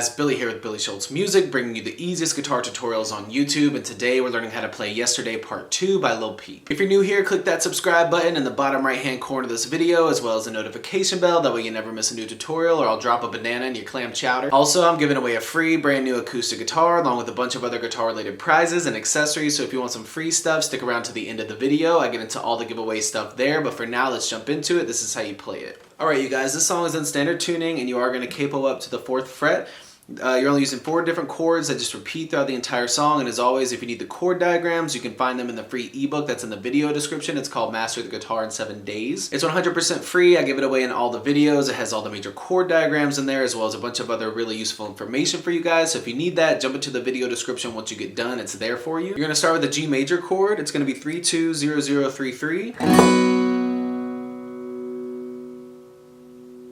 guys, Billy here with Billy Schultz Music, bringing you the easiest guitar tutorials on YouTube, and today we're learning how to play Yesterday Part 2 by Lil Peep. If you're new here, click that subscribe button in the bottom right hand corner of this video, as well as the notification bell, that way you never miss a new tutorial or I'll drop a banana in your clam chowder. Also, I'm giving away a free brand new acoustic guitar along with a bunch of other guitar related prizes and accessories, so if you want some free stuff, stick around to the end of the video. I get into all the giveaway stuff there, but for now, let's jump into it. This is how you play it. Alright you guys, this song is in standard tuning and you are going to capo up to the 4th fret. You're only using 4 different chords that just repeat throughout the entire song, and as always, if you need the chord diagrams, you can find them in the free ebook that's in the video description. It's called Master the Guitar in 7 Days. It's 100% free. I give it away in all the videos. It has all the major chord diagrams in there, as well as a bunch of other really useful information for you guys. So if you need that, jump into the video description once you get done. It's there for you. You're going to start with the G major chord. It's going to be 3-2-0-0-3-3.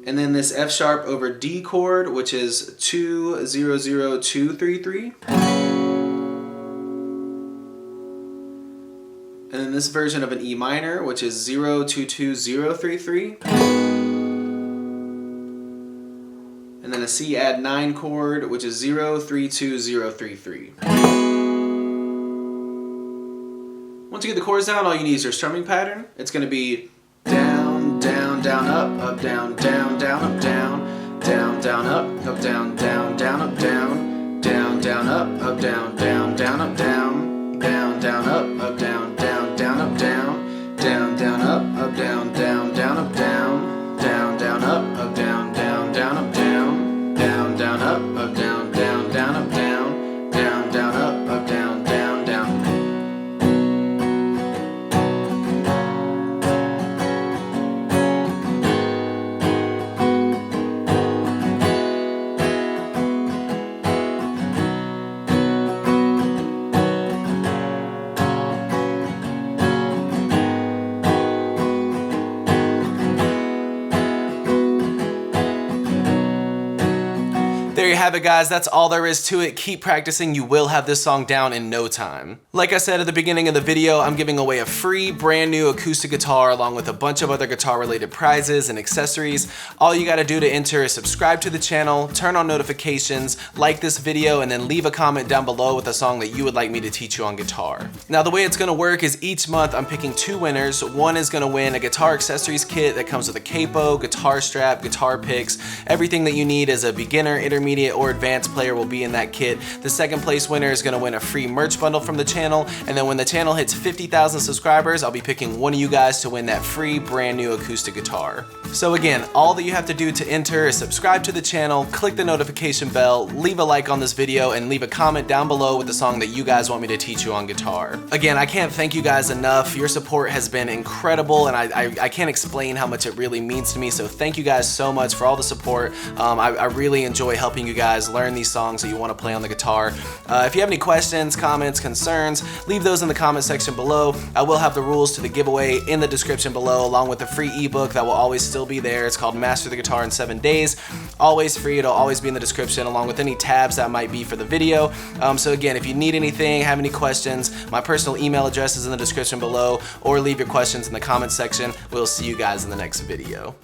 And then this F sharp over D chord, which is 2-0-0-2-3-3. And then this version of an E minor, which is 0-2-2-0-3-3. And then a C add 9 chord, which is 0-3-2-0-3-3. Once you get the chords down, all you need is your strumming pattern. It's going to be down, down, down, up, down, down, down, up, down, down, down, up, down, down, down, up, down, down, down, up, down, down, down, up, down, down, down, up, down, down, down, up, down, down, down, up, down, down, down, up, down, down, down, up, down, down, down, up, down, down, down, up, down, down, down, up, down, down, down, up, down, down, down. There you have it, guys. That's all there is to it. Keep practicing. You will have this song down in no time. Like I said at the beginning of the video, I'm giving away a free brand new acoustic guitar along with a bunch of other guitar related prizes and accessories. All you got to do to enter is subscribe to the channel, turn on notifications, like this video, and then leave a comment down below with a song that you would like me to teach you on guitar. Now, the way it's going to work is each month I'm picking 2 winners. One is going to win a guitar accessories kit that comes with a capo, guitar strap, guitar picks. Everything that you need as a beginner, intermediate, or advanced player will be in that kit. The second place winner is going to win a free merch bundle from the channel, and then when the channel hits 50,000 subscribers, I'll be picking one of you guys to win that free brand new acoustic guitar. So again, all that you have to do to enter is subscribe to the channel, click the notification bell, leave a like on this video, and leave a comment down below with the song that you guys want me to teach you on guitar. Again, I can't thank you guys enough. Your support has been incredible, and I can't explain how much it really means to me, so thank you guys so much for all the support. I really enjoy helping you guys learn these songs that you want to play on the guitar. If you have any questions, comments, concerns, leave those in the comment section below. I will have the rules to the giveaway in the description below, along with the free ebook that will always still be there. It's called Master the Guitar in 7 Days. Always free. It'll always be in the description, along with any tabs that might be for the video. So again, if you need anything, have any questions, my personal email address is in the description below, or leave your questions in the comment section. We'll see you guys in the next video.